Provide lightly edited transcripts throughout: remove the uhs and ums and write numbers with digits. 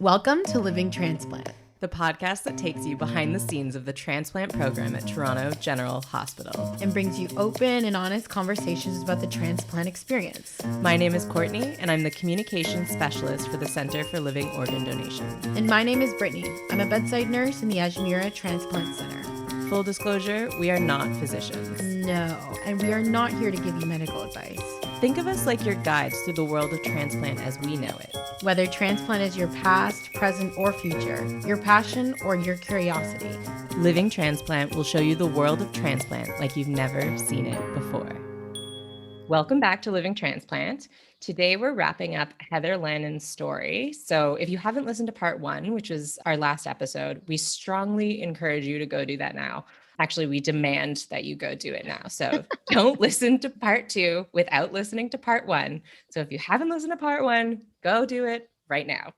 Welcome to Living Transplant, the podcast that takes you behind the scenes of the transplant program at Toronto General Hospital and brings you open and honest conversations about the transplant experience. My name is Courtney, and I'm the Communications Specialist for the Center for Living Organ Donation. And my name is Brittany. I'm a bedside nurse in the Ajmira Transplant Center. Full disclosure, we are not physicians. No, and we are not here to give you medical advice. Think of us like your guides through the world of transplant as we know it. Whether transplant is your past, present, or future, your passion, or your curiosity, Living Transplant will show you the world of transplant like you've never seen it before. Welcome back to Living Transplant. Today we're wrapping up Heather Lannon's story. So if you haven't listened to part 1, which was our last episode, we strongly encourage you to go do that now. Actually, we demand that you go do it now. So don't listen to part 2 without listening to part 1. So if you haven't listened to part 1, go do it right now.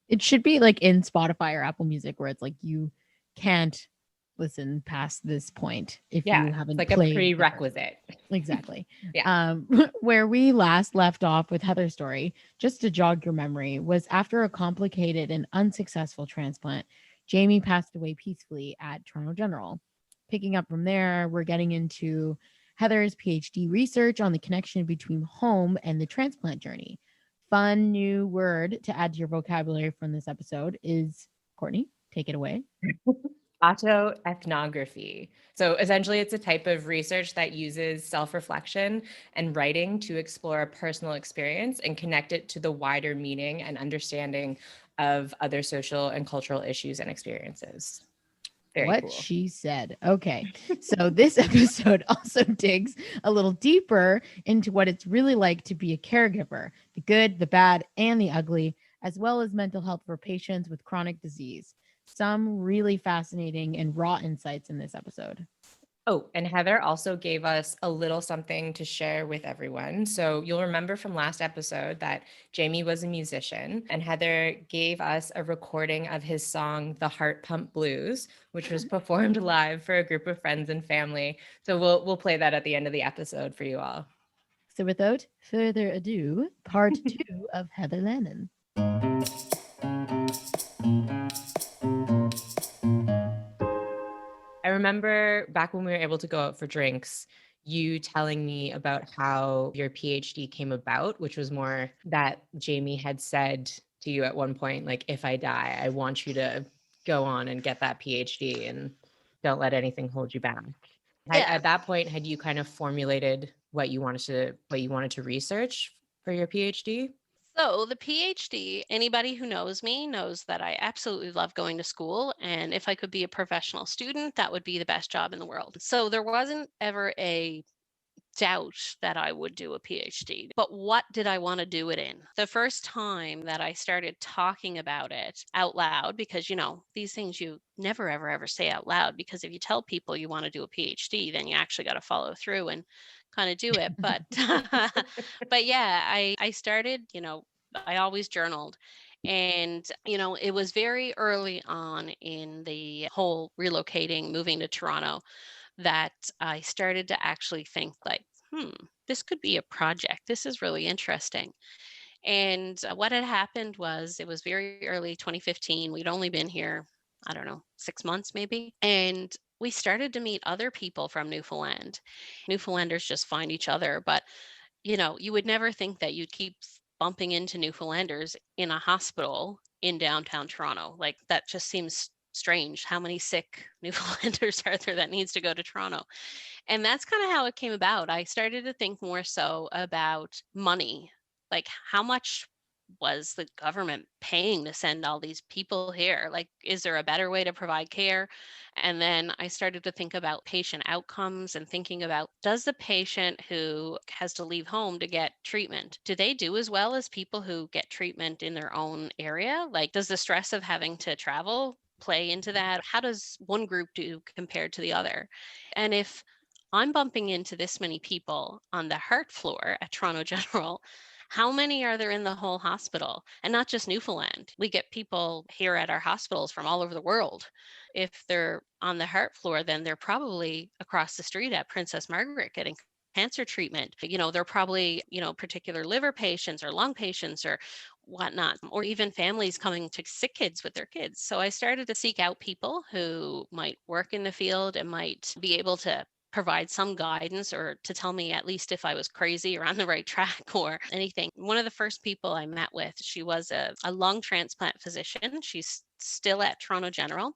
It should be like in Spotify or Apple Music where it's like you can't listen past this point if you haven't like played a prerequisite. Exactly. Yeah. Where we last left off with Heather's story, just to jog your memory, was after a complicated and unsuccessful transplant, Jamie passed away peacefully at Toronto General. Picking up from there, we're getting into Heather's PhD research on the connection between home and the transplant journey. Fun new word to add to your vocabulary from this episode is, Courtney, take it away. Autoethnography. So essentially, it's a type of research that uses self-reflection and writing to explore a personal experience and connect it to the wider meaning and understanding of other social and cultural issues and experiences. Very what cool. She said. Okay. So this episode also digs a little deeper into what it's really like to be a caregiver, the good, the bad, and the ugly, as well as mental health for patients with chronic disease. Some really fascinating and raw insights in this episode. Oh, and Heather also gave us a little something to share with everyone. So you'll remember from last episode that Jamie was a musician, and Heather gave us a recording of his song, The Heart Pump Blues, which was performed live for a group of friends and family. So we'll play that at the end of the episode for you all. So without further ado, part 2 of Heather Lannon. I remember back when we were able to go out for drinks, you telling me about how your PhD came about, which was more that Jamie had said to you at one point, like, if I die, I want you to go on and get that PhD and don't let anything hold you back. Yeah. At that point, had you kind of formulated what you wanted to research for your PhD? So the PhD, anybody who knows me knows that I absolutely love going to school. And if I could be a professional student, that would be the best job in the world. So there wasn't ever a doubt that I would do a PhD. But what did I want to do it in? The first time that I started talking about it out loud, because, these things you never, ever, ever say out loud, because if you tell people you want to do a PhD, then you actually got to follow through and kind of do it. But, but yeah, I started, I always journaled. And, it was very early on in the whole relocating, moving to Toronto, that I started to actually think like, this could be a project. This is really interesting. And what had happened was it was very early 2015. We'd only been here, I don't know, 6 months maybe. And we started to meet other people from Newfoundland. Newfoundlanders just find each other. But, you would never think that you'd keep bumping into Newfoundlanders in a hospital in downtown Toronto. Like that just seems strange. How many sick Newfoundlanders are there that needs to go to Toronto? And that's kind of how it came about. I started to think more so about money, like how much was the government paying to send all these people here? Like, is there a better way to provide care? And then I started to think about patient outcomes and thinking about, does the patient who has to leave home to get treatment, do they do as well as people who get treatment in their own area? Like, does the stress of having to travel play into that? How does one group do compared to the other? And if I'm bumping into this many people on the heart floor at Toronto General, how many are there in the whole hospital? And not just Newfoundland. We get people here at our hospitals from all over the world. If they're on the heart floor, then they're probably across the street at Princess Margaret getting cancer treatment. They're probably, particular liver patients or lung patients or whatnot, or even families coming to sick kids with their kids. So I started to seek out people who might work in the field and might be able to provide some guidance or to tell me at least if I was crazy or on the right track or anything. One of the first people I met with, she was a lung transplant physician. She's still at Toronto General.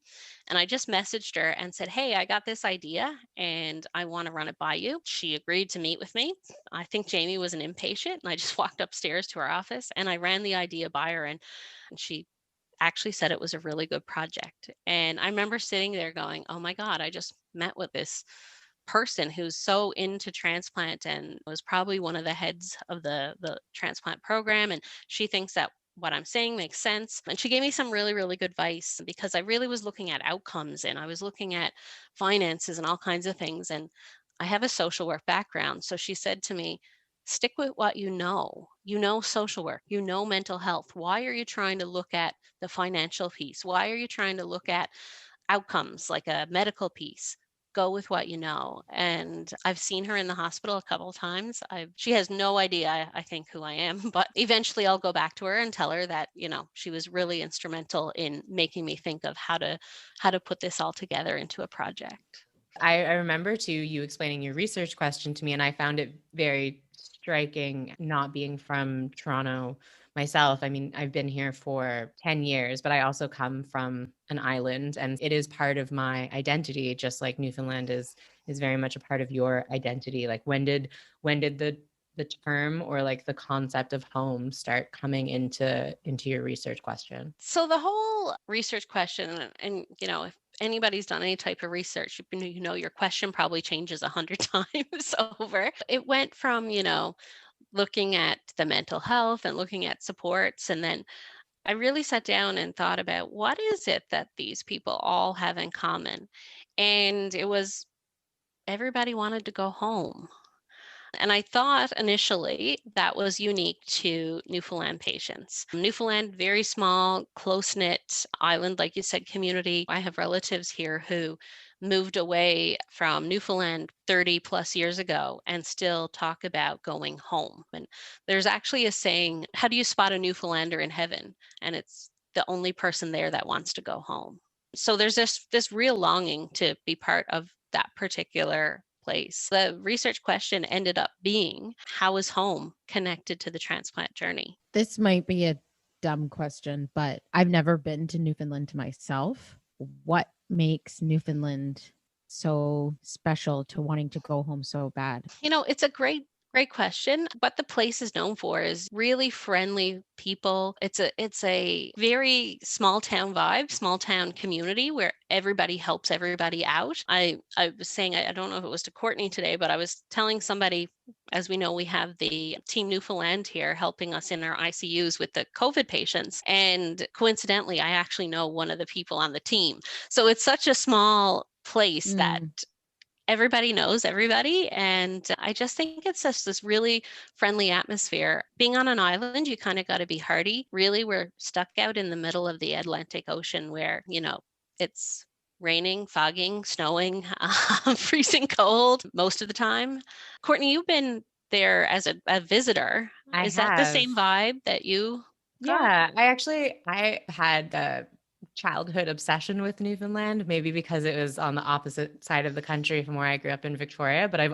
And I just messaged her and said, hey, I got this idea and I want to run it by you. She agreed to meet with me. I think Jamie was an impatient and I just walked upstairs to her office and I ran the idea by her, and she actually said it was a really good project. And I remember sitting there going, oh my God, I just met with this person who's so into transplant and was probably one of the heads of the transplant program. And she thinks that what I'm saying makes sense. And she gave me some really, really good advice because I really was looking at outcomes and I was looking at finances and all kinds of things. And I have a social work background. So she said to me, stick with what you know. You know social work, you know mental health. Why are you trying to look at the financial piece? Why are you trying to look at outcomes like a medical piece? Go with what you know. And I've seen her in the hospital a couple of times. She has no idea, I think, who I am, but eventually I'll go back to her and tell her that, she was really instrumental in making me think of how to put this all together into a project. I remember too, you explaining your research question to me, and I found it very striking not being from Toronto myself. I mean, I've been here for 10 years, but I also come from an island and it is part of my identity, just like Newfoundland is very much a part of your identity. Like when did the term or like the concept of home start coming into your research question? So the whole research question, and if anybody's done any type of research, your question probably changes 100 times over. It went from, looking at the mental health and looking at supports. And then I really sat down and thought about what is it that these people all have in common? And it was everybody wanted to go home. And I thought initially that was unique to Newfoundland patients. Newfoundland, very small, close knit island, like you said, community. I have relatives here who moved away from Newfoundland 30 plus years ago and still talk about going home. And there's actually a saying, how do you spot a Newfoundlander in heaven? And it's the only person there that wants to go home. So there's this real longing to be part of that particular place. The research question ended up being, how is home connected to the transplant journey? This might be a dumb question, but I've never been to Newfoundland to myself. What makes Newfoundland so special to wanting to go home so bad? It's a great question. What the place is known for is really friendly people. It's a very small town vibe, small town community where everybody helps everybody out. I was saying, I don't know if it was to Courtney today, but I was telling somebody, as we know, we have the Team Newfoundland here helping us in our ICUs with the COVID patients. And coincidentally, I actually know one of the people on the team. So it's such a small place that everybody knows everybody. And I just think it's just this really friendly atmosphere. Being on an island, you kind of got to be hardy. Really, we're stuck out in the middle of the Atlantic Ocean where, it's raining, fogging, snowing, freezing cold most of the time. Courtney, you've been there as a visitor. I Is that the have. same vibe that you got? Yeah, I had the childhood obsession with Newfoundland, maybe because it was on the opposite side of the country from where I grew up in Victoria, but I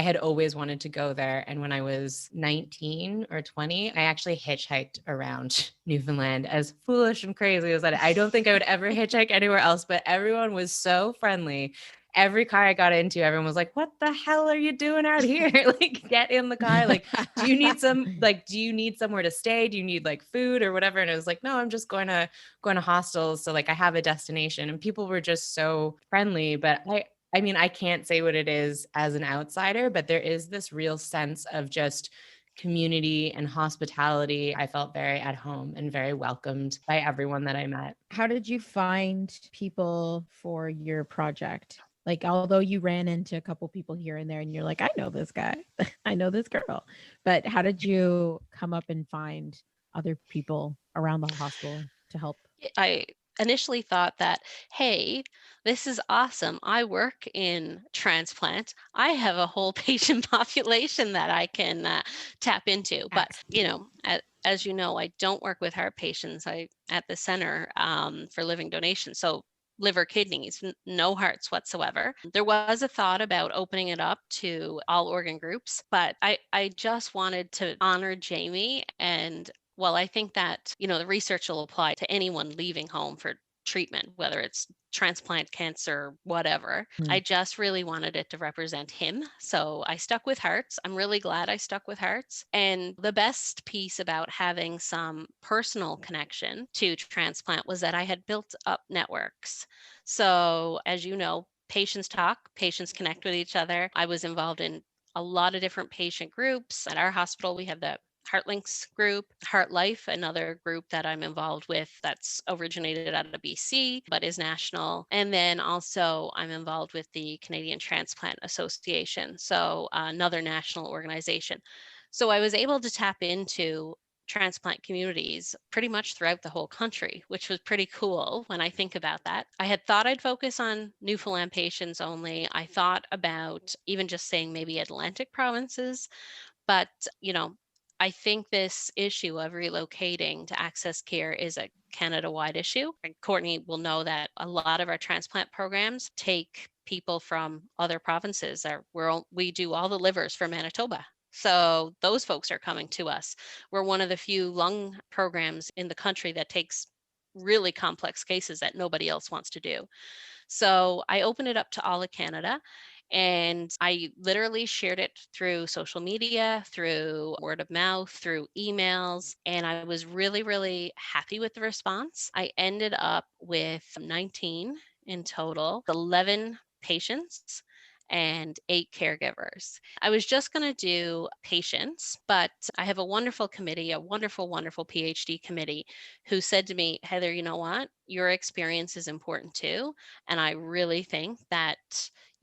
had always wanted to go there. And when I was 19 or 20, I actually hitchhiked around Newfoundland, as foolish and crazy as that. I don't think I would ever hitchhike anywhere else, but everyone was so friendly. Every car I got into, everyone was like, what the hell are you doing out here? Like, get in the car. Like, do you need somewhere to stay? Do you need like food or whatever? And it was like, no, I'm just going to hostels. So like I have a destination, and people were just so friendly. But I mean, I can't say what it is as an outsider, but there is this real sense of just community and hospitality. I felt very at home and very welcomed by everyone that I met. How did you find people for your project? Like, although you ran into a couple people here and there and you're like, I know this guy, I know this girl, but how did you come up and find other people around the hospital to help? initially thought that, hey, this is awesome. I work in transplant. I have a whole patient population that I can tap into. But, as you know, I don't work with heart patients. I at the center for living donation. So liver, kidneys, no hearts whatsoever. There was a thought about opening it up to all organ groups, but I just wanted to honor Jamie. And well, I think that, the research will apply to anyone leaving home for treatment, whether it's transplant, cancer, whatever. I just really wanted it to represent him. So I stuck with hearts. I'm really glad I stuck with hearts. And the best piece about having some personal connection to transplant was that I had built up networks. So, as you know, patients talk, patients connect with each other. I was involved in a lot of different patient groups. At our hospital, we have the HeartLinks group, Heart Life, another group that I'm involved with that's originated out of BC but is national. And then also I'm involved with the Canadian Transplant Association, so another national organization. So I was able to tap into transplant communities pretty much throughout the whole country, which was pretty cool when I think about that. I had thought I'd focus on Newfoundland patients only. I thought about even just saying maybe Atlantic provinces, but, I think this issue of relocating to access care is a Canada-wide issue. And Courtney will know that a lot of our transplant programs take people from other provinces. We do all the livers for Manitoba. So those folks are coming to us. We're one of the few lung programs in the country that takes really complex cases that nobody else wants to do. So I opened it up to all of Canada, and I literally shared it through social media, through word of mouth, through emails. And I was really, really happy with the response. I ended up with 19 in total, 11 patients and 8 caregivers. I was just going to do patients, but I have a wonderful committee, a wonderful, wonderful PhD committee who said to me, Heather, you know what? Your experience is important too. And I really think that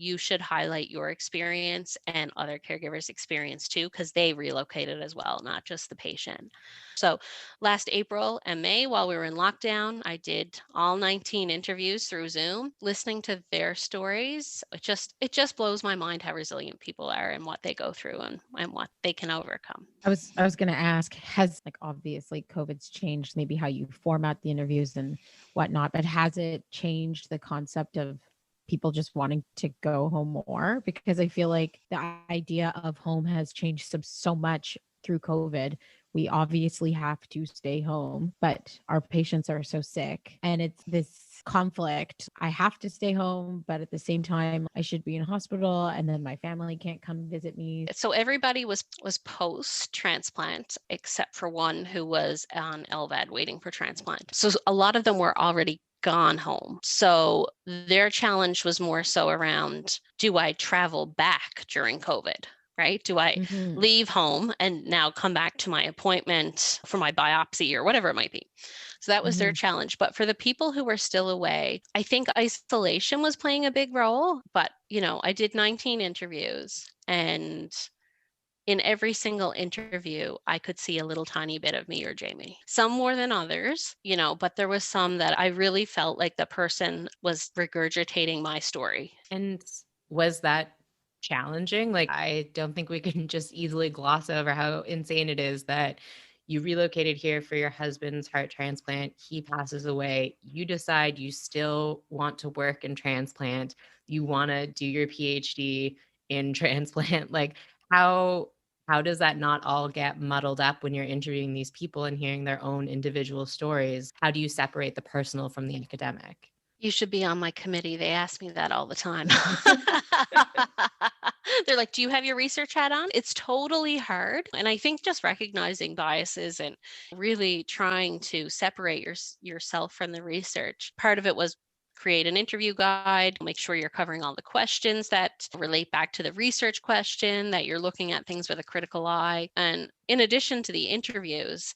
you should highlight your experience and other caregivers' experience too, because they relocated as well, not just the patient. So last April and May, while we were in lockdown, I did all 19 interviews through Zoom, listening to their stories. It just blows my mind how resilient people are and what they go through and what they can overcome. I was going to ask, has like obviously COVID's changed maybe how you format the interviews and whatnot, but has it changed the concept of people just wanting to go home more? Because I feel like the idea of home has changed so much through COVID. We obviously have to stay home, but our patients are so sick. And it's this conflict. I have to stay home, but at the same time, I should be in hospital and then my family can't come visit me. So everybody was post transplant except for one who was on LVAD waiting for transplant. So a lot of them were already gone home. So their challenge was more so around, do I travel back during COVID? Right? Do I leave home and now come back to my appointment for my biopsy or whatever it might be? So that was their challenge. But for the people who were still away, I think isolation was playing a big role. But, I did 19 interviews, and in every single interview, I could see a little tiny bit of me or Jamie. Some more than others, but there was some that I really felt like the person was regurgitating my story. And was that challenging? Like, I don't think we can just easily gloss over how insane it is that you relocated here for your husband's heart transplant. He passes away. You decide you still want to work in transplant. You want to do your PhD in transplant. Like, how does that not all get muddled up when you're interviewing these people and hearing their own individual stories? How do you separate the personal from the academic? You should be on my committee. They ask me that all the time. They're like, do you have your research hat on? It's totally hard. And I think just recognizing biases and really trying to separate yourself from the research. Part of it was create an interview guide, make sure you're covering all the questions that relate back to the research question, that you're looking at things with a critical eye. And in addition to the interviews,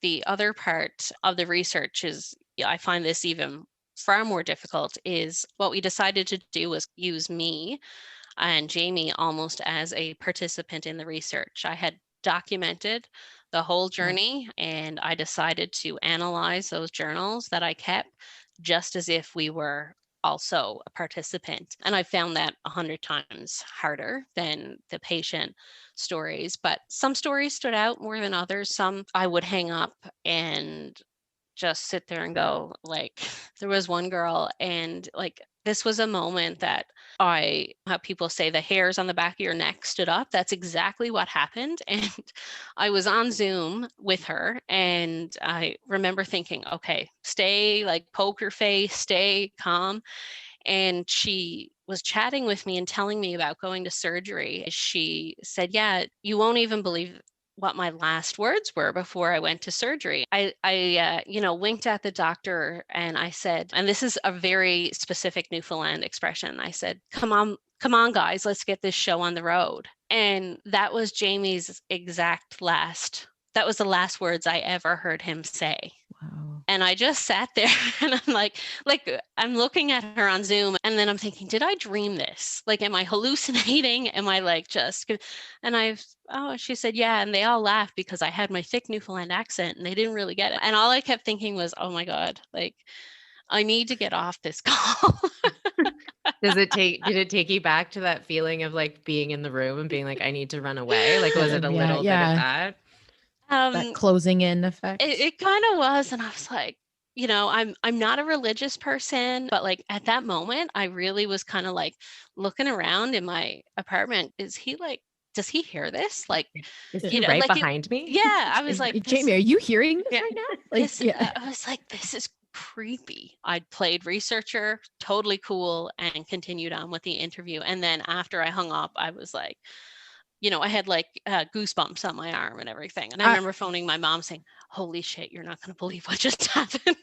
the other part of the research is, I find this even far more difficult, is what we decided to do was use me and Jamie almost as a participant in the research. I had documented the whole journey, and I decided to analyze those journals that I kept, just as if we were also a participant. And I found that 100 times harder than the patient stories. But some stories stood out more than others. Some I would hang up and just sit there and go, like, there was one girl, and like, this was a moment that how people say the hairs on the back of your neck stood up. That's exactly what happened. And I was on Zoom with her, and I remember thinking, okay, stay, like, poker face, stay calm. And she was chatting with me and telling me about going to surgery. She said, yeah, you won't even believe what my last words were before I went to surgery. I winked at the doctor and I said, and this is a very specific Newfoundland expression. I said, come on, guys, let's get this show on the road. And that was Jamie's that was the last words I ever heard him say. Wow. And I just sat there and I'm like, I'm looking at her on Zoom and then I'm thinking, did I dream this? Like, am I hallucinating? Am I like just, and she said, yeah. And they all laughed because I had my thick Newfoundland accent and they didn't really get it. And all I kept thinking was, oh my God, like, I need to get off this call. Did it take you back to that feeling of like being in the room and being like, I need to run away? Like, was it a little bit of that? That closing in effect. It kind of was. And I was like, I'm not a religious person, but like at that moment, I really was kind of like looking around in my apartment. Does he hear this? Like, is he right behind me? Yeah. I was like, Jamie, are you hearing this right now? Like, I was like, this is creepy. I played researcher, totally cool, and continued on with the interview. And then after I hung up, I was like, I had like goosebumps on my arm and everything. And I remember phoning my mom saying, holy shit, you're not going to believe what just happened.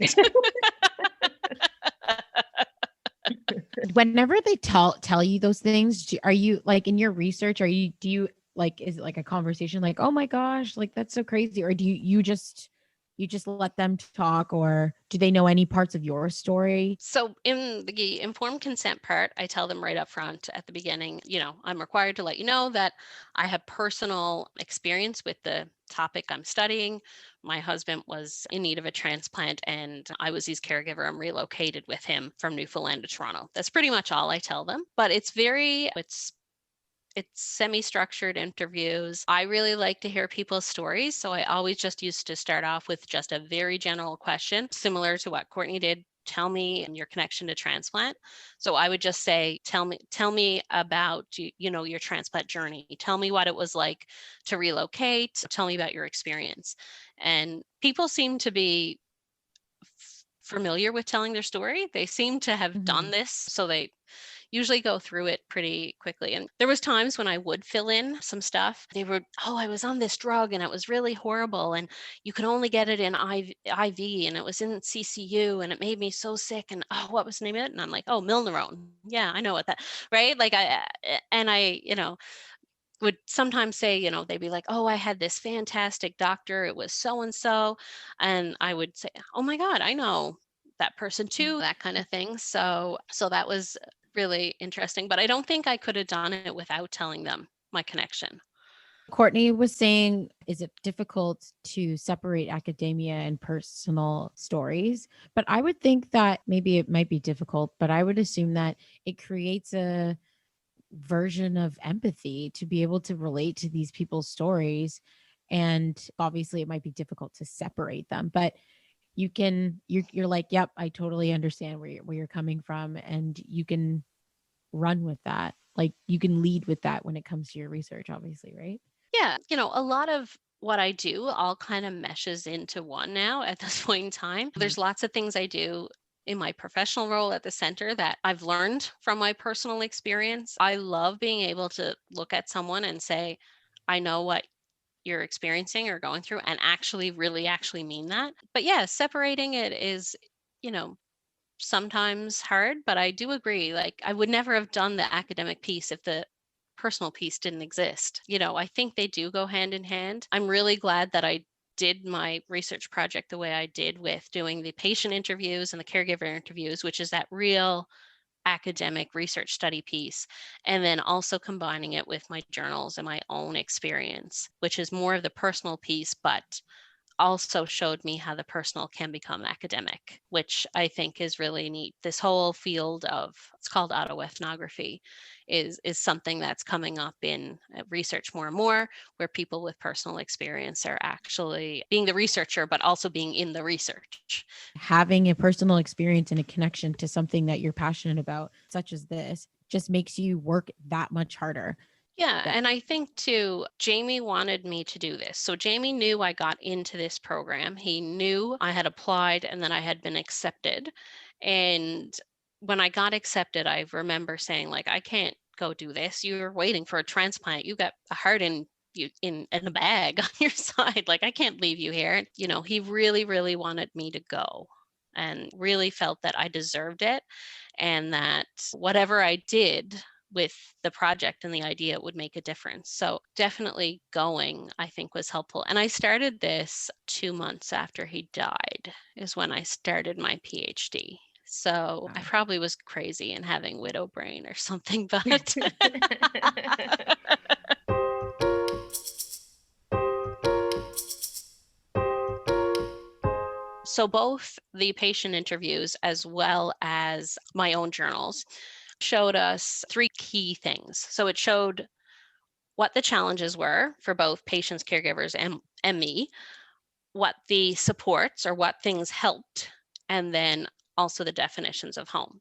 Whenever they tell you those things, are you like in your research, do you like, is it like a conversation like, oh my gosh, like that's so crazy? Or do you just let them talk, or do they know any parts of your story? So in the informed consent part, I tell them right up front at the beginning, I'm required to let you know that I have personal experience with the topic I'm studying. My husband was in need of a transplant and I was his caregiver. I'm relocated with him from Newfoundland to Toronto. That's pretty much all I tell them. But it's semi-structured interviews. I really like to hear people's stories. So I always just used to start off with just a very general question, similar to what Courtney did. Tell me your connection to transplant. So I would just say, tell me about, your transplant journey. Tell me what it was like to relocate. Tell me about your experience. And people seem to be familiar with telling their story. They seem to have done this. So they usually go through it pretty quickly. And there was times when I would fill in some stuff. They were, I was on this drug and it was really horrible. And you could only get it in IV and it was in CCU and it made me so sick. And what was the name of it? And I'm like, Milnerone. Yeah, I know what that, right? Like I would sometimes say, they'd be like, I had this fantastic doctor. It was so-and-so. And I would say, oh my God, I know that person too, that kind of thing. So that was really interesting, but I don't think I could have done it without telling them my connection. Courtney was saying, is it difficult to separate academia and personal stories? But I would think that maybe it might be difficult, but I would assume that it creates a version of empathy to be able to relate to these people's stories. And obviously it might be difficult to separate them, but you're like, yep, I totally understand where you're coming from. And you can run with that. Like you can lead with that when it comes to your research, obviously, right? Yeah. A lot of what I do all kind of meshes into one now at this point in time. There's lots of things I do in my professional role at the center that I've learned from my personal experience. I love being able to look at someone and say, I know what you're experiencing or going through and actually mean that. But yeah, separating it is, sometimes hard, but I do agree. Like I would never have done the academic piece if the personal piece didn't exist. I think they do go hand in hand. I'm really glad that I did my research project the way I did with doing the patient interviews and the caregiver interviews, which is that real academic research study piece, and then also combining it with my journals and my own experience, which is more of the personal piece, but also showed me how the personal can become academic, which I think is really neat. This whole field of, it's called autoethnography, is something that's coming up in research more and more, where people with personal experience are actually being the researcher, but also being in the research. Having a personal experience and a connection to something that you're passionate about, such as this, just makes you work that much harder. Yeah, and I think too, Jamie wanted me to do this. So Jamie knew I got into this program. He knew I had applied and then I had been accepted. And when I got accepted, I remember saying, like, I can't go do this. You're waiting for a transplant. You got a heart in you in a bag on your side. Like, I can't leave you here. You know, he really, really wanted me to go and really felt that I deserved it and that whatever I did with the project and the idea, it would make a difference. So definitely going, I think, was helpful. And I started this 2 months after he died is when I started my PhD. So I Wow. probably was crazy and having widow brain or something, but so both the patient interviews as well as my own journals showed us three key things. So it showed what the challenges were for both patients, caregivers, and me, what the supports or what things helped, and then also the definitions of home.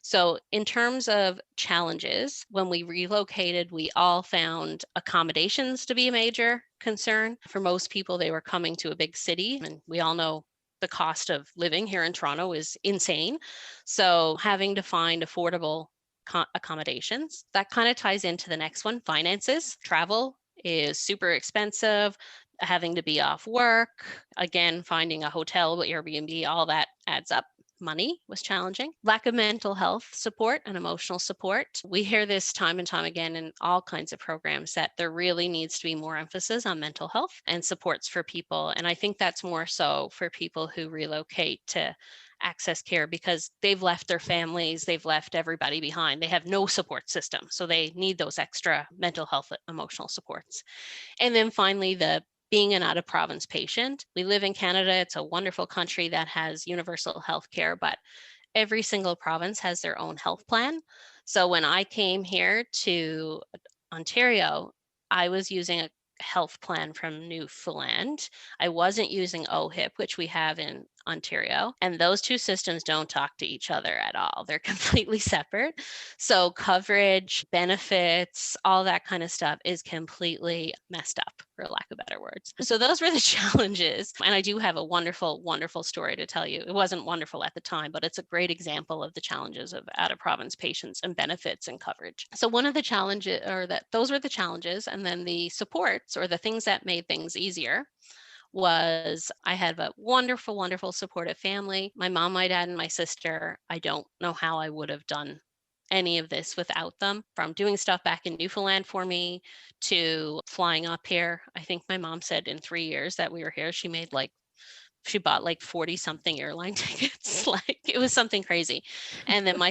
So, in terms of challenges, when we relocated, we all found accommodations to be a major concern. For most people, they were coming to a big city, and we all know the cost of living here in Toronto is insane. So, having to find affordable accommodations, that kind of ties into the next one, finances. Travel is super expensive, having to be off work, again, finding a hotel, Airbnb, all that adds up. Money was challenging. Lack of mental health support and emotional support. We hear this time and time again in all kinds of programs that there really needs to be more emphasis on mental health and supports for people. And I think that's more so for people who relocate to access care because they've left their families, they've left everybody behind. They have no support system. So they need those extra mental health, emotional supports. And then finally, the being an out of province patient. We live in Canada. It's a wonderful country that has universal health care, but every single province has their own health plan. So when I came here to Ontario, I was using a health plan from Newfoundland. I wasn't using OHIP, which we have in Ontario, and those two systems don't talk to each other at all. They're completely separate. So coverage, benefits, all that kind of stuff is completely messed up, for lack of better words. So those were the challenges. And I do have a wonderful, wonderful story to tell you. It wasn't wonderful at the time, but it's a great example of the challenges of out of province patients and benefits and coverage. So one of the challenges, or that those were the challenges, and then the supports or the things that made things easier was I had a wonderful, wonderful supportive family. My mom, my dad, and my sister. I don't know how I would have done any of this without them, from doing stuff back in Newfoundland for me to flying up here. I think my mom said in 3 years that we were here, she bought like 40 something airline tickets. Like it was something crazy. And then my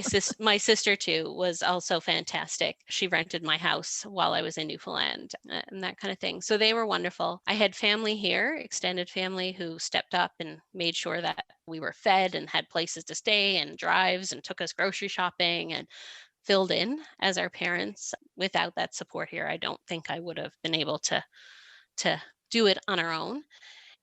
sister too was also fantastic. She rented my house while I was in Newfoundland and that kind of thing. So they were wonderful. I had family here, extended family, who stepped up and made sure that we were fed and had places to stay and drives and took us grocery shopping and filled in as our parents. Without that support here, I don't think I would have been able to do it on our own.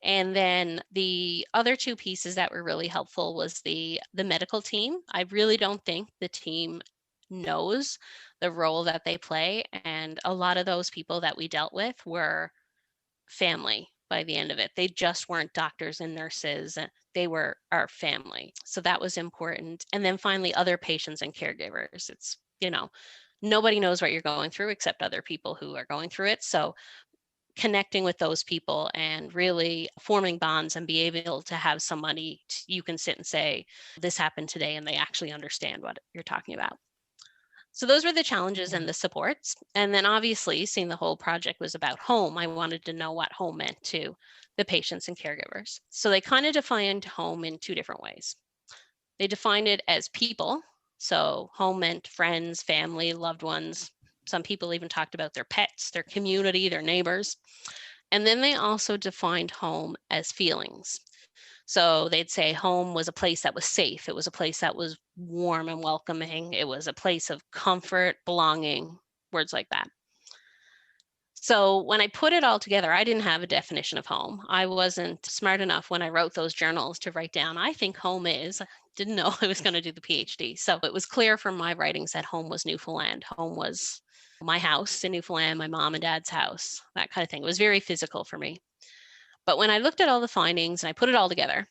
And then the other two pieces that were really helpful was the medical team. I really don't think the team knows the role that they play. And a lot of those people that we dealt with were family by the end of it. They just weren't doctors and nurses. They were our family. So that was important. And then finally, other patients and caregivers. It's, nobody knows what you're going through except other people who are going through it. So connecting with those people and really forming bonds and be able to have somebody you can sit and say, this happened today, and they actually understand what you're talking about. So those were the challenges and the supports. And then obviously, seeing the whole project was about home, I wanted to know what home meant to the patients and caregivers. So they kind of defined home in two different ways. They defined it as people. So home meant friends, family, loved ones. Some people even talked about their pets, their community, their neighbors. And then they also defined home as feelings. So they'd say home was a place that was safe. It was a place that was warm and welcoming. It was a place of comfort, belonging, words like that. So when I put it all together, I didn't have a definition of home. I wasn't smart enough when I wrote those journals to write down, I think home is, didn't know I was going to do the PhD. So it was clear from my writings that home was Newfoundland. Home was my house in Newfoundland, my mom and dad's house, that kind of thing. It was very physical for me. But when I looked at all the findings and I put it all together,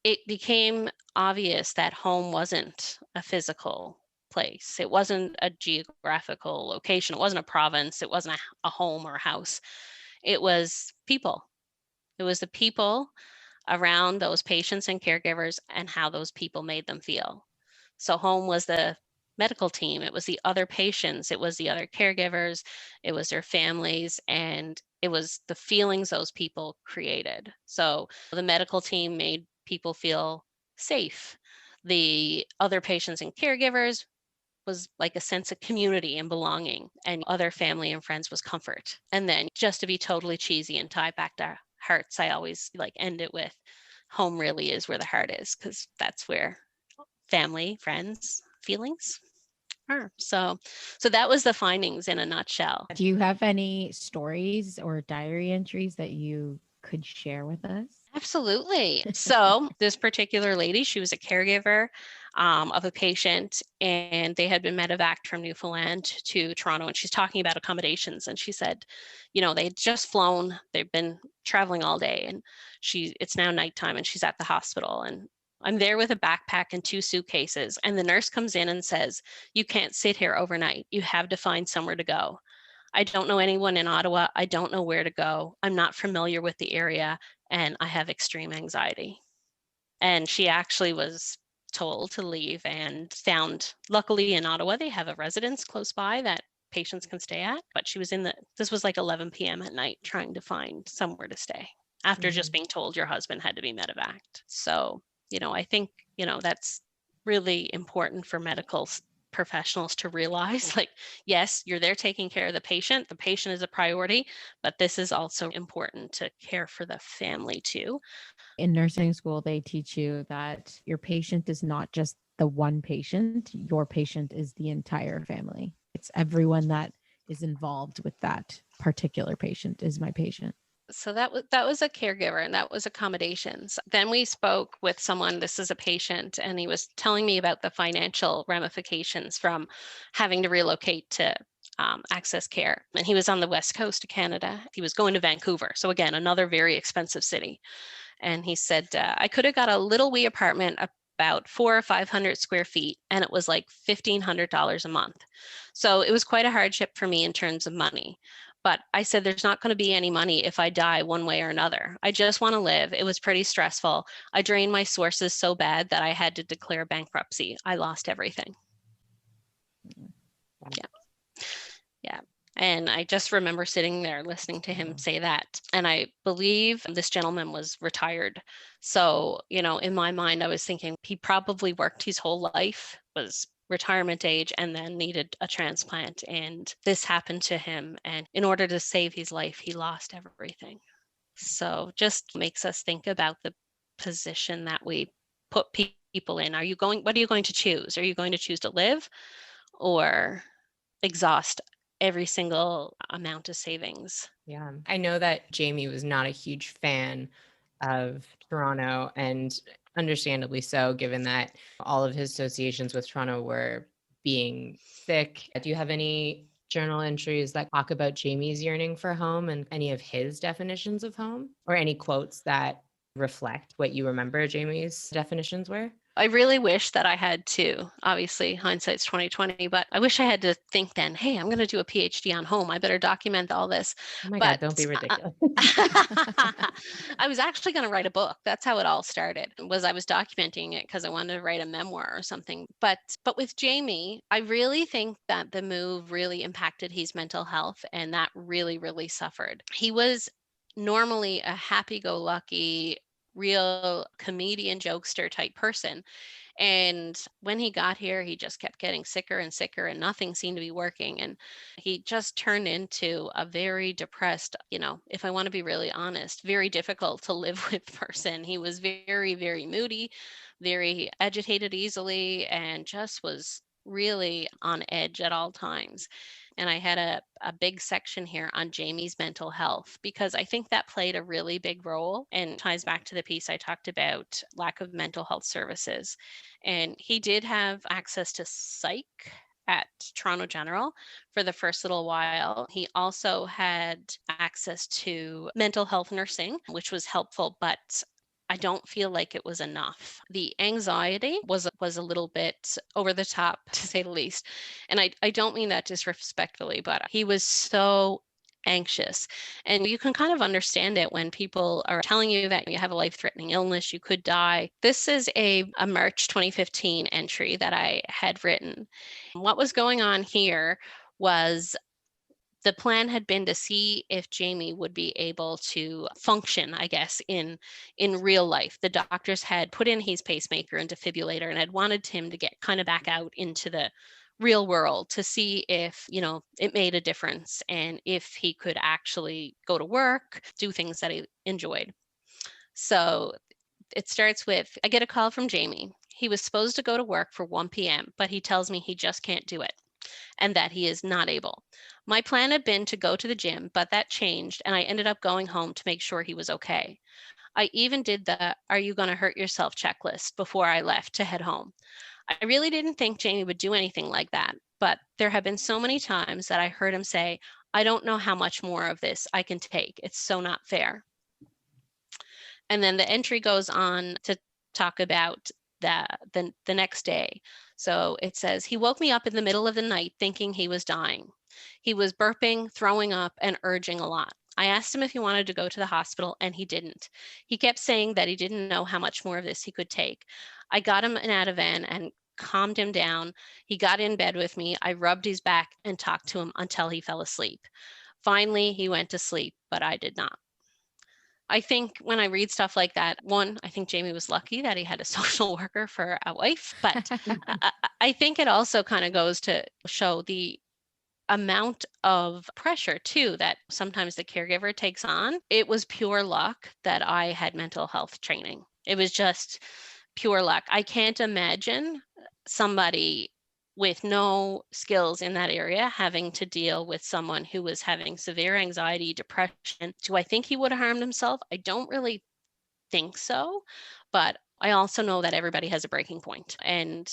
it became obvious that home wasn't a physical place. It wasn't a geographical location. It wasn't a province. It wasn't a home or a house. It was people. It was the people around those patients and caregivers and how those people made them feel. So home was the medical team, it was the other patients, it was the other caregivers, it was their families, and it was the feelings those people created. So the medical team made people feel safe. The other patients and caregivers was like a sense of community and belonging, and other family and friends was comfort. And then just to be totally cheesy and tie back to hearts, I always like end it with home really is where the heart is, because that's where family, friends, feelings are. So that was the findings in a nutshell. Do you have any stories or diary entries that you could share with us? Absolutely. So this particular lady, she was a caregiver of a patient, and they had been medevaced from Newfoundland to Toronto. And she's talking about accommodations. And she said, they had just flown. They've been traveling all day, and it's now nighttime, and she's at the hospital. And I'm there with a backpack and 2 suitcases. And the nurse comes in and says, "You can't sit here overnight. You have to find somewhere to go. I don't know anyone in Ottawa. I don't know where to go. I'm not familiar with the area, and I have extreme anxiety." And she actually was told to leave and found, luckily in Ottawa, they have a residence close by that patients can stay at. But she was this was like 11 p.m. at night trying to find somewhere to stay after just being told your husband had to be medevaced. So, I think, that's really important for medical professionals to realize, like, yes, you're there taking care of the patient is a priority, but this is also important to care for the family too. In nursing school, they teach you that your patient is not just the one patient, your patient is the entire family. It's everyone that is involved with that particular patient is my patient. So that was a caregiver, and that was accommodations. Then we spoke with someone, this is a patient, and he was telling me about the financial ramifications from having to relocate to access care. And he was on the west coast of Canada. He was going to Vancouver. So again, another very expensive city. And he said, I could have got a little wee apartment about 400 or 500 square feet, and it was like $1,500 a month. So it was quite a hardship for me in terms of money. But I said, there's not going to be any money if I die one way or another. I just want to live. It was pretty stressful. I drained my sources so bad that I had to declare bankruptcy. I lost everything. Yeah. Yeah. And I just remember sitting there listening to him say that. And I believe this gentleman was retired. So, in my mind, I was thinking he probably worked his whole life, was retirement age, and then needed a transplant. And this happened to him. And in order to save his life, he lost everything. So just makes us think about the position that we put people in. What are you going to choose? Are you going to choose to live or exhaust every single amount of savings? Yeah. I know that Jamie was not a huge fan of Toronto, and understandably so, given that all of his associations with Toronto were being sick. Do you have any journal entries that talk about Jamie's yearning for home and any of his definitions of home, or any quotes that reflect what you remember Jamie's definitions were? I really wish that I had to. Obviously, hindsight's 2020, but I wish I had to think then, hey, I'm going to do a PhD on home. I better document all this. Oh my But God, don't be ridiculous. I was actually going to write a book. That's how it all started. I was documenting it because I wanted to write a memoir or something. But with Jamie, I really think that the move really impacted his mental health, and that really, really suffered. He was normally a happy-go-lucky, real comedian jokester type person. And when he got here, he just kept getting sicker and sicker, and nothing seemed to be working. And he just turned into a very depressed, if I want to be really honest, very difficult to live with person. He was very, very moody, very agitated easily, and just was really on edge at all times. And I had a big section here on Jamie's mental health, because I think that played a really big role and ties back to the piece I talked about, lack of mental health services. And he did have access to psych at Toronto General for the first little while. He also had access to mental health nursing, which was helpful, but I don't feel like it was enough. The anxiety was a little bit over the top, to say the least. And I don't mean that disrespectfully, but he was so anxious. And you can kind of understand it when people are telling you that you have a life-threatening illness, you could die. This is a March 2015 entry that I had written. What was going on here was the plan had been to see if Jamie would be able to function, I guess, in real life. The doctors had put in his pacemaker and defibrillator and had wanted him to get kind of back out into the real world to see if, it made a difference and if he could actually go to work, do things that he enjoyed. So it starts with, I get a call from Jamie. He was supposed to go to work for 1 p.m., but he tells me he just can't do it and that he is not able. My plan had been to go to the gym, but that changed, and I ended up going home to make sure he was okay. I even did the "Are you going to hurt yourself" checklist before I left to head home. I really didn't think Jamie would do anything like that, but there have been so many times that I heard him say, "I don't know how much more of this I can take. It's so not fair." And then the entry goes on to talk about the next day. So it says, he woke me up in the middle of the night thinking he was dying. He was burping, throwing up, and urging a lot. I asked him if he wanted to go to the hospital, and he didn't. He kept saying that he didn't know how much more of this he could take. I got him an Ativan and calmed him down. He got in bed with me. I rubbed his back and talked to him until he fell asleep. Finally, he went to sleep, but I did not. I think when I read stuff like that, one, I think Jamie was lucky that he had a social worker for a wife, but I think it also kind of goes to show the amount of pressure too that sometimes the caregiver takes on. It was pure luck that I had mental health training. It was just pure luck. I can't imagine somebody with no skills in that area having to deal with someone who was having severe anxiety, depression. Do I think he would have harmed himself? I don't really think so, but I also know that everybody has a breaking point, and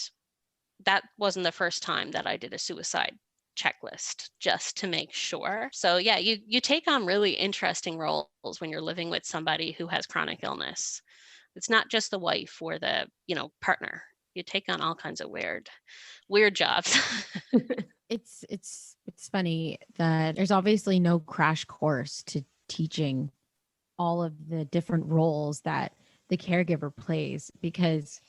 that wasn't the first time that I did a suicide checklist just to make sure. So yeah, you take on really interesting roles when you're living with somebody who has chronic illness. It's not just the wife or the, partner. You take on all kinds of weird jobs. It's funny that there's obviously no crash course to teaching all of the different roles that the caregiver plays, because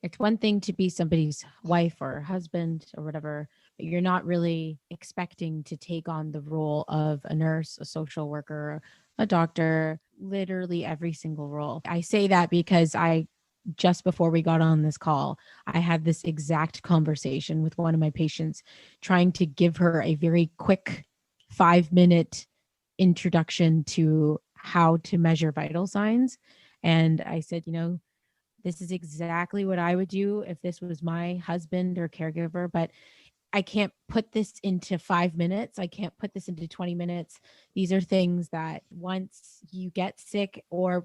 it's one thing to be somebody's wife or husband or whatever, but you're not really expecting to take on the role of a nurse, a social worker, a doctor, literally every single role. I say that because just before we got on this call, I had this exact conversation with one of my patients, trying to give her a very quick 5-minute introduction to how to measure vital signs. And I said, this is exactly what I would do if this was my husband or caregiver, but I can't put this into 5 minutes. I can't put this into 20 minutes. These are things that once you get sick or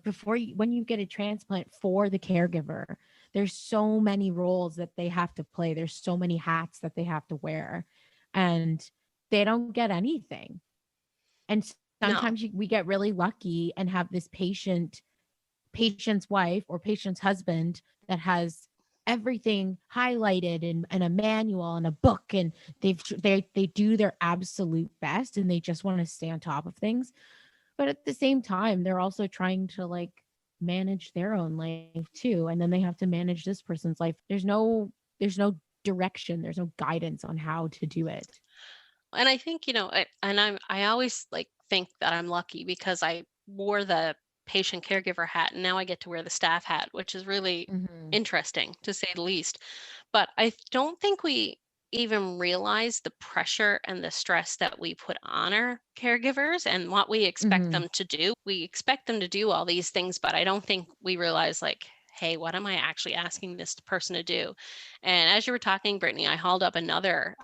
when you get a transplant for the caregiver, there's so many roles that they have to play. There's so many hats that they have to wear, and they don't get anything. And sometimes we get really lucky and have this patient's wife or patient's husband that has everything highlighted in a manual and a book, and they do their absolute best and they just want to stay on top of things, but at the same time they're also trying to manage their own life too, and then they have to manage this person's life. There's no direction, there's no guidance on how to do it. And I think, I always think that I'm lucky because I wore the patient caregiver hat, and now I get to wear the staff hat, which is really Mhm. interesting to say the least. But I don't think we even realize the pressure and the stress that we put on our caregivers and what we expect Mhm. them to do. We expect them to do all these things, but I don't think we realize, like, hey, what am I actually asking this person to do? And as you were talking, Brittany, I hauled up another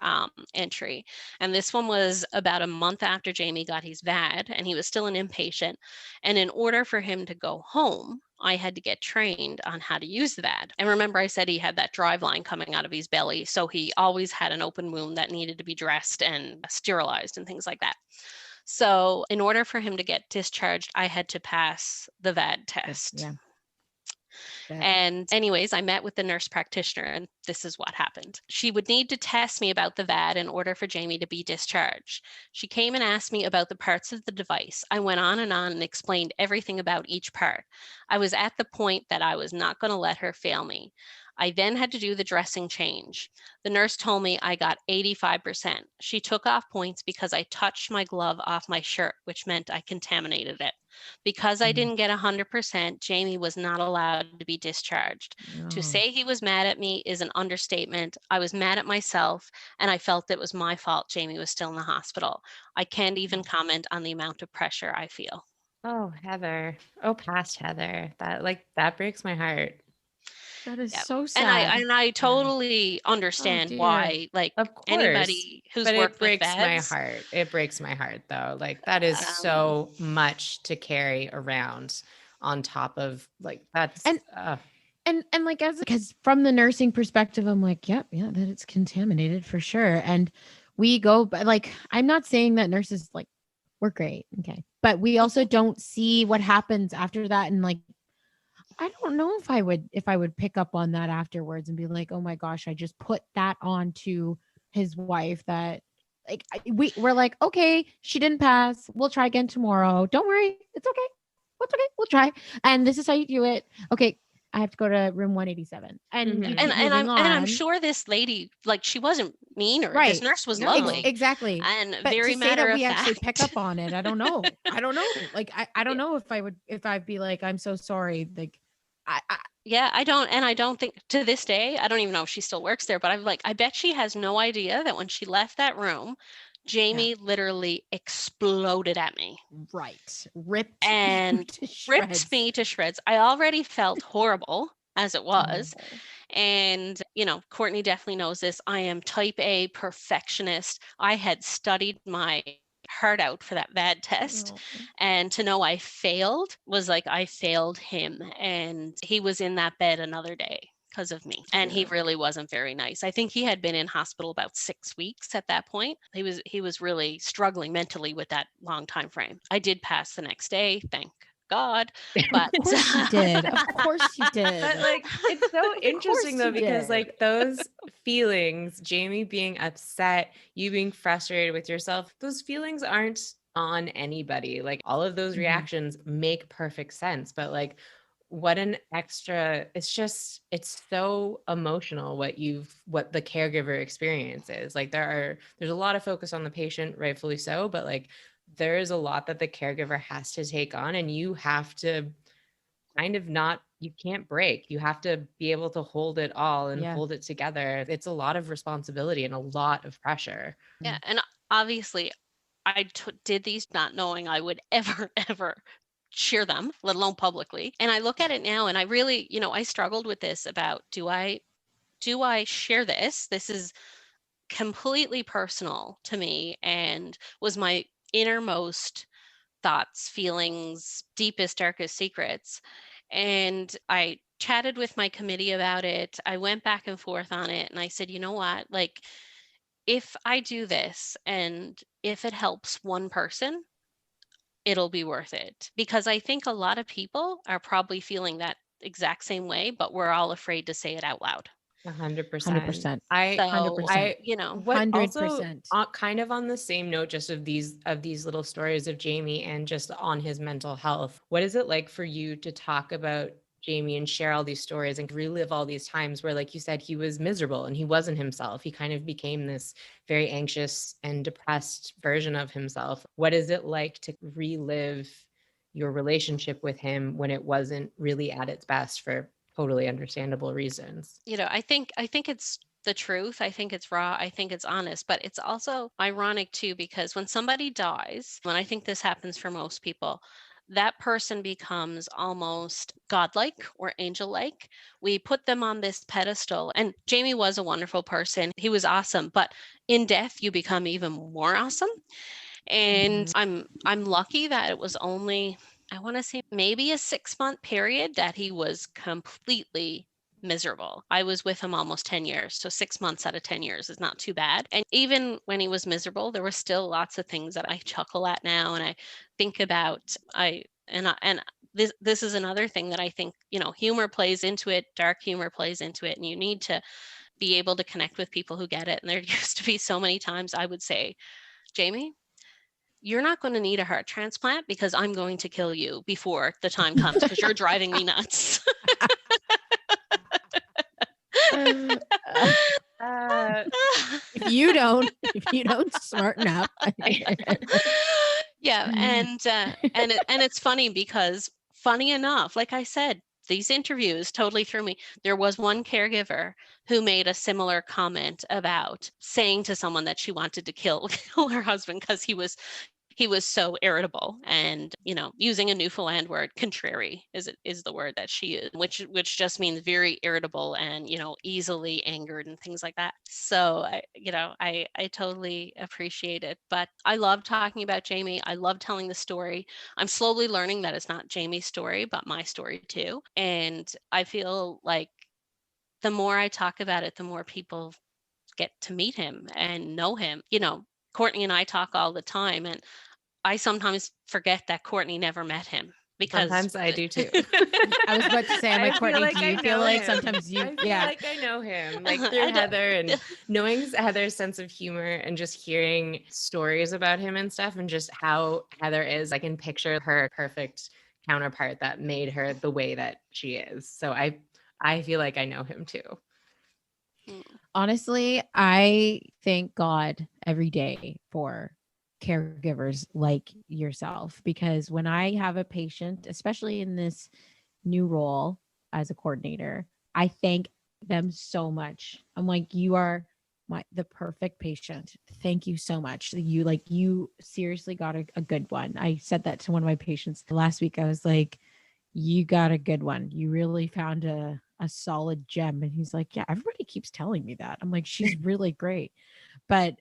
entry. And this one was about a month after Jamie got his VAD, and he was still an inpatient. And in order for him to go home, I had to get trained on how to use the VAD. And remember, I said he had that drive line coming out of his belly. So he always had an open wound that needed to be dressed and sterilized and things like that. So, in order for him to get discharged, I had to pass the VAD test. Yeah. Bet. And, anyways, I met with the nurse practitioner, and this is what happened. She would need to test me about the VAD in order for Jamie to be discharged. She came and asked me about the parts of the device. I went on and explained everything about each part. I was at the point that I was not going to let her fail me. I then had to do the dressing change. The nurse told me I got 85%. She took off points because I touched my glove off my shirt, which meant I contaminated it. Because I Mhm. didn't get 100%, Jamie was not allowed to be discharged. To No. say he was mad at me is an understatement. I was mad at myself, and I felt it was my fault Jamie was still in the hospital. I can't even comment on the amount of pressure I feel. Oh, Heather. Oh, past Heather. That breaks my heart. That is Yeah. so And I sad. and I Yeah. totally Oh understand dear. why, like, Of course. anybody who's But it worked with breaks my VEDS, heart. It breaks my heart though. Like that is um, so much to carry around on top of like that's And and like as because from the nursing perspective, I'm like, yep, yeah, that it's contaminated for sure. And we go, but like, I'm not saying that nurses like we're great, okay, but we also mhm. don't see what happens after that. And like, I don't know if I would pick up on that afterwards and be like, oh my gosh, I just put that on to his wife that like we're like, okay, she didn't pass. We'll try again tomorrow. Don't worry, it's okay. It's okay. We'll try. And this is how you do it. Okay, I have to go to room 187. And you Mhm. keep And moving I'm on. sure this lady, like, she wasn't mean, or this Right. nurse was No. lovely Exactly. and But to very say matter that of we actually pick fact. up on it, I don't know. I don't know. Like I don't Yeah. know if I'd be like, I'm so sorry. Like I Yeah, I don't think to this day, I don't even know if she still works there, but I'm like, I bet she has no idea that when she left that room, yeah. Jamie literally exploded at me Right. Ripped you and to ripped shreds. me to shreds. I already felt horrible as it was. Oh. And, Courtney definitely knows this. I am type A perfectionist. I had studied my heart out for that bad test. Oh. And to know I failed was like I failed him. And he was in that bed another day because of me. And he Dear. really wasn't very nice. I think he had been in hospital about 6 weeks at that point. He was really struggling mentally with that long time frame. I did pass the next day, thank God. Of But course you did. Of course you But did. like it's so Of interesting course though you because did. like those feelings, Jamie being upset, you being frustrated with yourself, those feelings aren't on anybody. Like all of those Mhm. reactions make perfect sense, but like what an extra it's so emotional what the caregiver experience is. Like there's a lot of focus on the patient, rightfully so, but like there is a lot that the caregiver has to take on and you have to kind of not you can't break. You have to be able to hold it all and Yeah. hold it together. It's a lot of responsibility and a lot of pressure. yeah, Mm. and obviously did these not knowing I would ever, ever share them, let alone publicly. And I look at it now and I really, I struggled with this about do I share this? This is completely personal to me and was my innermost thoughts, feelings, deepest, darkest secrets. And I chatted with my committee about it. I went back and forth on it and I said, you know what? Like, if I do this and if it helps one person, it'll be worth it. Because I think a lot of people are probably feeling that exact same way, but we're all afraid to say it out loud. 100%. 100%. So, 100%. I you know, what also 100%. kind of on the same note just of these little stories of Jamie and just on his mental health. What is it like for you to talk about Jamie and share all these stories and relive all these times where like you said he was miserable and he wasn't himself. He kind of became this very anxious and depressed version of himself. What is it like to relive your relationship with him when it wasn't really at its best for totally understandable reasons. I think it's the truth. I think it's raw. I think it's honest, but it's also ironic too, because when somebody dies, and I think this happens for most people, that person becomes almost godlike or angel-like. We put them on this pedestal, and Jamie was a wonderful person. He was awesome, but in death, you become even more awesome. And I'm lucky that it was only, I want to say, maybe a 6-month period that he was completely miserable. I was with him almost 10 years. So 6 months out of 10 years is not too bad. And even when he was miserable, there were still lots of things that I chuckle at now and I think about. And this is another thing that I think, humor plays into it, dark humor plays into it, and you need to be able to connect with people who get it. And there used to be so many times I would say, Jamie, you're not going to need a heart transplant because I'm going to kill you before the time comes because you're driving me nuts. If you don't smarten up. Yeah, and it's funny because, funny enough, like I said, these interviews totally threw me. There was one caregiver who made a similar comment about saying to someone that she wanted to kill her husband because he was so irritable, and using a Newfoundland word, contrary is the word that she used, which just means very irritable and easily angered and things like that. So I totally appreciate it. But I love talking about Jamie. I love telling the story. I'm slowly learning that it's not Jamie's story but my story too, and I feel like the more I talk about it, the more people get to meet him and know him. Courtney and I talk all the time, and I sometimes forget that Courtney never met him because Sometimes I do too. I was about to say, I'm like, Courtney, do you feel like sometimes you, I feel like I know him, like through Heather, and knowing Heather's sense of humor and just hearing stories about him and stuff, and just how Heather is. I can picture her perfect counterpart that made her the way that she is. So I feel like I know him too. Honestly, I thank God every day for caregivers like yourself, because when I have a patient, especially in this new role as a coordinator, I thank them so much. I'm like, you are the perfect patient. Thank you so much. You seriously got a good one. I said that to one of my patients last week. I was like, you got a good one. You really found a solid gem. And he's like, yeah, everybody keeps telling me that. I'm like, she's really great. But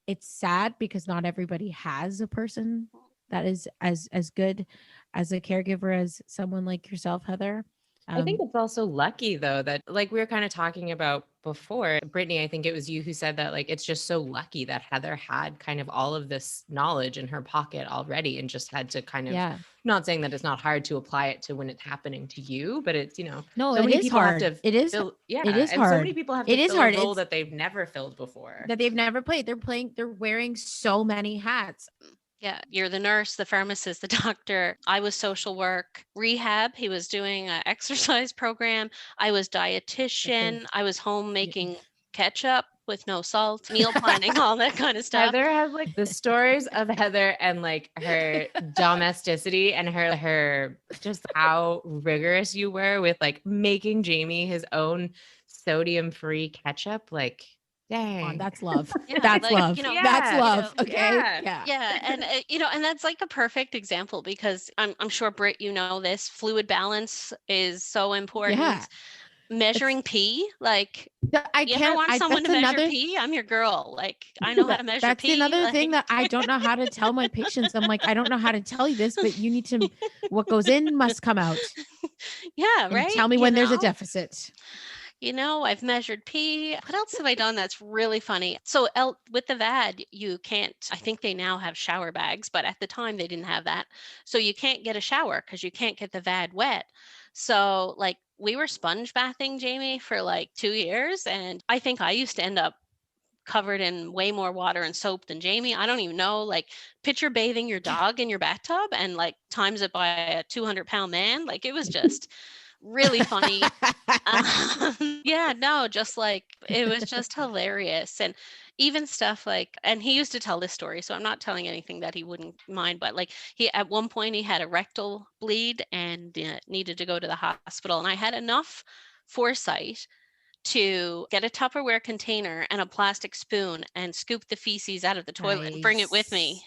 it's sad because not everybody has a person that is as good as a caregiver as someone like yourself, Heather. I think it's also lucky though that, like we were kind of talking about before, Brittany, I think it was you who said that, like, it's just so lucky that Heather had kind of all of this knowledge in her pocket already and just had to kind of, not saying that it's not hard to apply it to when it's happening to you, but it's, no, so it many is people hard. have to it is fill, it is and hard. so many people have to fill a role that they've never filled before. That they've never played. They're wearing so many hats. Yeah, you're the nurse, the pharmacist, the doctor. I was social work, rehab. He was doing an exercise program. I was dietitian. I was home making ketchup with no salt, meal planning, all that kind of stuff. Heather has like the stories of Heather and like her domesticity and her just how rigorous you were with like making Jamie his own sodium-free ketchup. Like, dang, that's love. That's love. That's love. Okay. Yeah. And and that's like a perfect example, because I'm sure, Britt, this fluid balance is so important. Yeah. Measuring pee, like, I can't want someone to measure pee. I'm your girl. Like, I know how to measure that's pee. That's another thing that I don't know how to tell my patients. I'm like, I don't know how to tell you this, but you need to, what goes in must come out. Yeah. Right. And tell me when there's a deficit. I've measured pee. What else have I done that's really funny? So with the VAD, you can't, I think they now have shower bags, but at the time they didn't have that. So you can't get a shower because you can't get the VAD wet. So like we were sponge bathing Jamie for like 2 years. And I think I used to end up covered in way more water and soap than Jamie. I don't even know, like, picture bathing your dog in your bathtub and like times it by a 200-pound man. Like, it was just really funny. Just like, it was just hilarious. And even stuff like, and he used to tell this story, so I'm not telling anything that he wouldn't mind, but like he, at one point he had a rectal bleed and needed to go to the hospital. And I had enough foresight to get a Tupperware container and a plastic spoon and scoop the feces out of the toilet and bring it with me.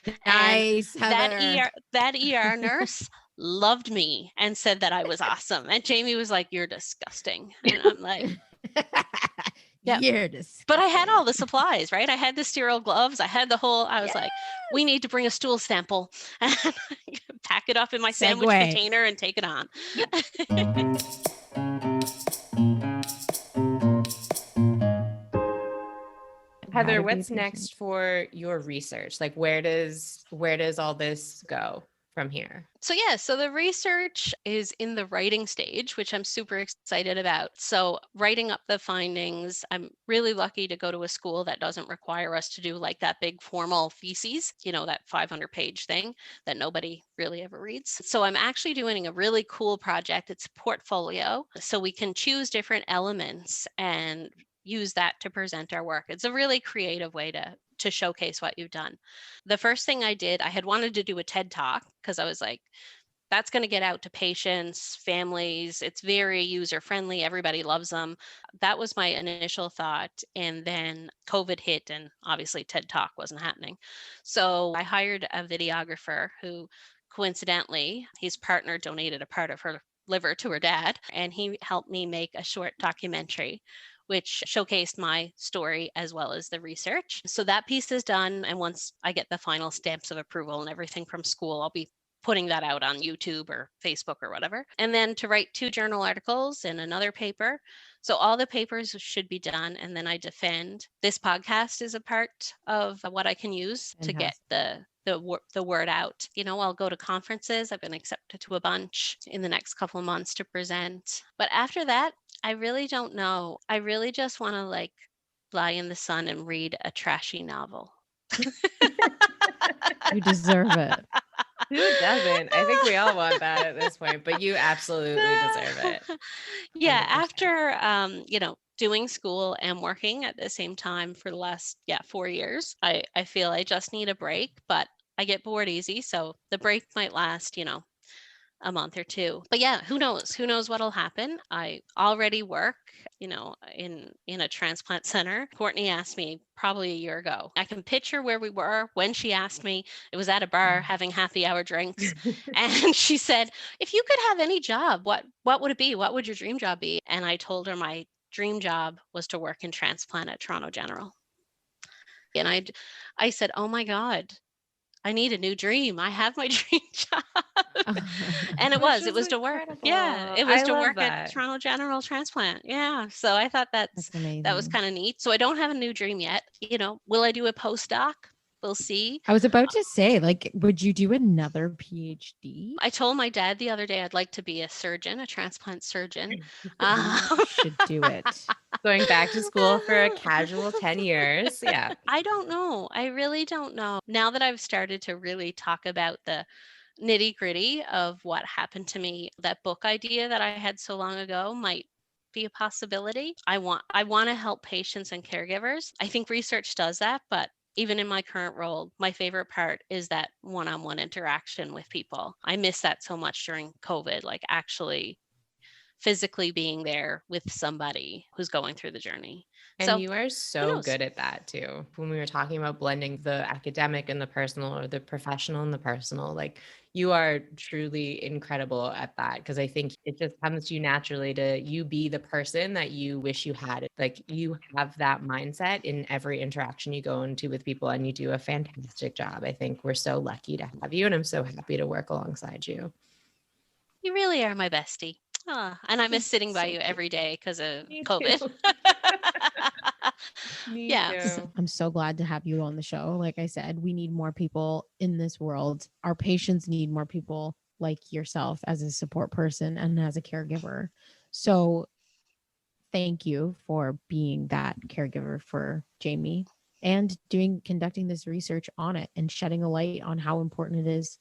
And Nice, that Heather. ER nurse loved me and said that I was awesome. And Jamie was like, "You're disgusting." And I'm like, "Yep." You're disgusting. But I had all the supplies, right? I had the sterile gloves. I had the whole, I was like, we Yes. need to bring a stool sample and pack it up in my sandwich Segue. container and take it on. How Heather, to be what's patient. next for your research? Like where does all this go from here? So the research is in the writing stage, which I'm super excited about. So writing up the findings, I'm really lucky to go to a school that doesn't require us to do like that big formal theses, that 500-page thing that nobody really ever reads. So I'm actually doing a really cool project. It's a portfolio. So we can choose different elements and use that to present our work. It's a really creative way to showcase what you've done. The first thing I did, I had wanted to do a TED Talk because I was like, that's going to get out to patients, families. It's very user friendly. Everybody loves them. That was my initial thought. And then COVID hit, and obviously TED Talk wasn't happening. So I hired a videographer who, coincidentally, his partner donated a part of her liver to her dad, and he helped me make a short documentary which showcased my story as well as the research. So that piece is done. And once I get the final stamps of approval and everything from school, I'll be putting that out on YouTube or Facebook or whatever. And then to write 2 journal articles and another paper. So all the papers should be done. And then I defend. This podcast is a part of what I can use to get the word out. I'll go to conferences. I've been accepted to a bunch in the next couple of months to present. But after that, I really don't know. I really just want to lie in the sun and read a trashy novel. You deserve it. Who doesn't? I think we all want that at this point, but you absolutely deserve it. Yeah, 100%. after doing school and working at the same time for the last 4 years, I feel I just need a break, but I get bored easy, so the break might last, a month or 2. But yeah, who knows what'll happen. I already work, in a transplant center. Courtney asked me probably a year ago. I can picture where we were when she asked me. It was at a bar having happy hour drinks. And she said, if you could have any job, what would it be? What would your dream job be? And I told her my dream job was to work in transplant at Toronto General. And I said, oh my God, I need a new dream. I have my dream job. And it was to work. Yeah, it was to work at Toronto General Transplant. Yeah. So I thought That's amazing. that was kind of neat. So I don't have a new dream yet. Will I do a postdoc? We'll see. I was about to say, would you do another PhD? I told my dad the other day I'd like to be a surgeon, a transplant surgeon. You should do it. Going back to school for a casual 10 years. Yeah. I don't know. I really don't know. Now that I've started to really talk about the nitty gritty of what happened to me, that book idea that I had so long ago might be a possibility. I want to help patients and caregivers. I think research does that, but even in my current role, my favorite part is that one-on-one interaction with people. I miss that so much during COVID, like actually physically being there with somebody who's going through the journey. And you are so good at that too. When we were talking about blending the academic and the personal, or the professional and the personal, like you are truly incredible at that. Because I think it just comes to you naturally to you be the person that you wish you had. Like you have that mindset in every interaction you go into with people, and you do a fantastic job. I think we're so lucky to have you, and I'm so happy to work alongside you. You really are my bestie. And I miss sitting by you every day because of COVID. I'm so glad to have you on the show. Like I said, we need more people in this world. Our patients need more people like yourself as a support person and as a caregiver. So thank you for being that caregiver for Jamie and conducting this research on it and shedding a light on how important it is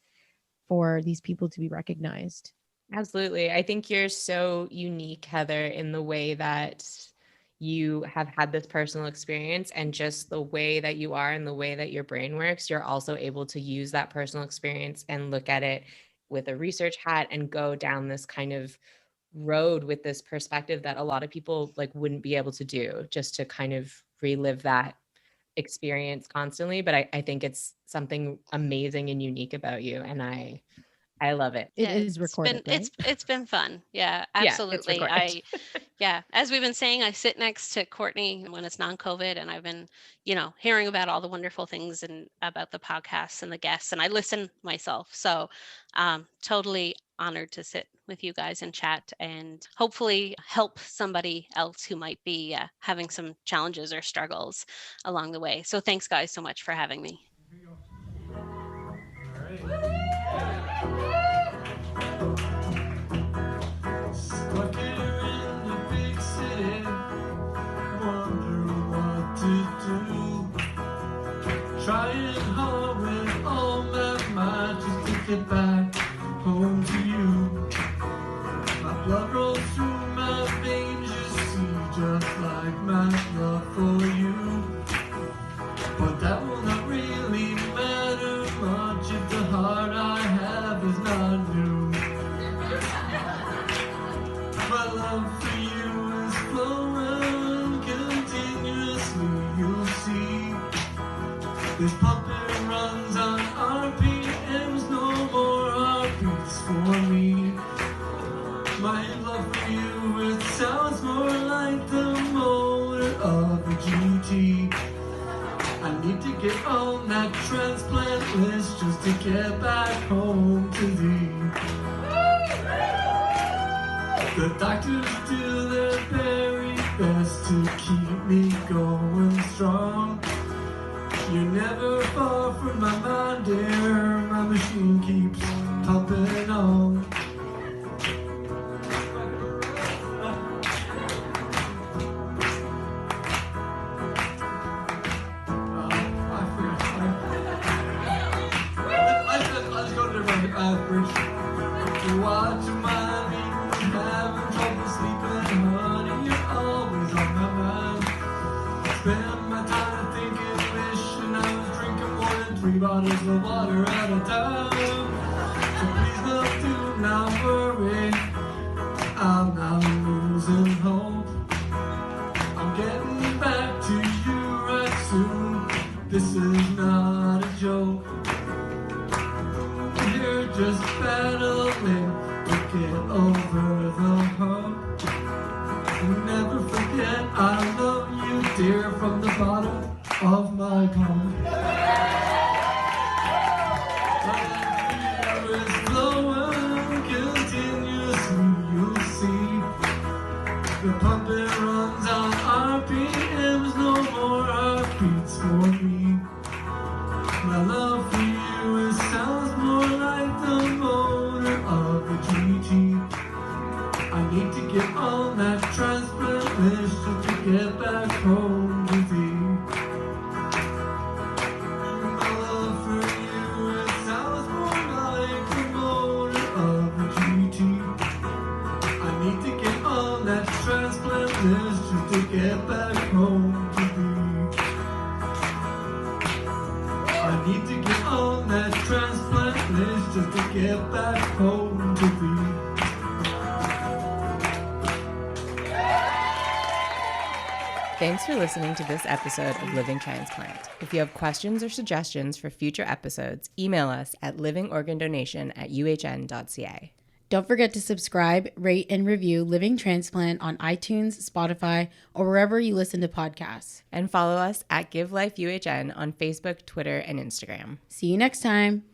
for these people to be recognized. Absolutely. I think you're so unique, Heather, in the way that you have had this personal experience, and just the way that you are and the way that your brain works, you're also able to use that personal experience and look at it with a research hat and go down this kind of road with this perspective that a lot of people like wouldn't be able to do, just to kind of relive that experience constantly. But I think it's something amazing and unique about you, and I love it. It Yeah, is recorded, right? it's been fun. Yeah, Yeah, it's absolutely. recorded. Yeah, as we've been saying, I sit next to Courtney when it's non-COVID, and I've been, hearing about all the wonderful things and about the podcasts and the guests, and I listen myself. So, totally honored to sit with you guys and chat, and hopefully help somebody else who might be having some challenges or struggles along the way. So, thanks, guys, so much for having me. Stuck here in the big city, wonder what to do. Trying hard with all my might just to get back home to you. My blood rolls through my veins, you see, just like my love for you. But that will not really matter much if the heart I have is not new. My love for you is flowing continuously, you'll see. This pumping runs on RPMs, no more heartbeats for me. My love for you, it sounds more like the motor of a GT. I need to get on that transplant list just to get back home to thee. The doctors do their very best to keep me going strong. You're never far from my mind, dear. My machine keeps pumping on. Let's go to the bridge. Watch your mind, having trouble sleeping, honey. You're always on my mind. Spend my time thinking, wishing I was drinking more than 3 bottles of water at a time. So please, love, do not worry. I'm not losing hope. I'm getting back to you right soon. This is not a joke. You're just battling to get over the hump. Never forget I love you, dear, from the bottom of my pump. My love is flowing continuously, you'll see. The pumping runs on RPMs, no more heartbeats for me. My love for you, it sounds more like the motor of a GT. I need to get on that transplant list just to get back home to thee. My love for you, it sounds more like the motor of a GT. I need to get on that transplant list just to get back home to thee. I need to get on that transplant list just to get back home to thee. Thanks for listening to this episode of Living Transplant. If you have questions or suggestions for future episodes, email us at livingorgandonation@uhn.ca. Don't forget to subscribe, rate, and review Living Transplant on iTunes, Spotify, or wherever you listen to podcasts. And follow us at Give Life UHN on Facebook, Twitter, and Instagram. See you next time.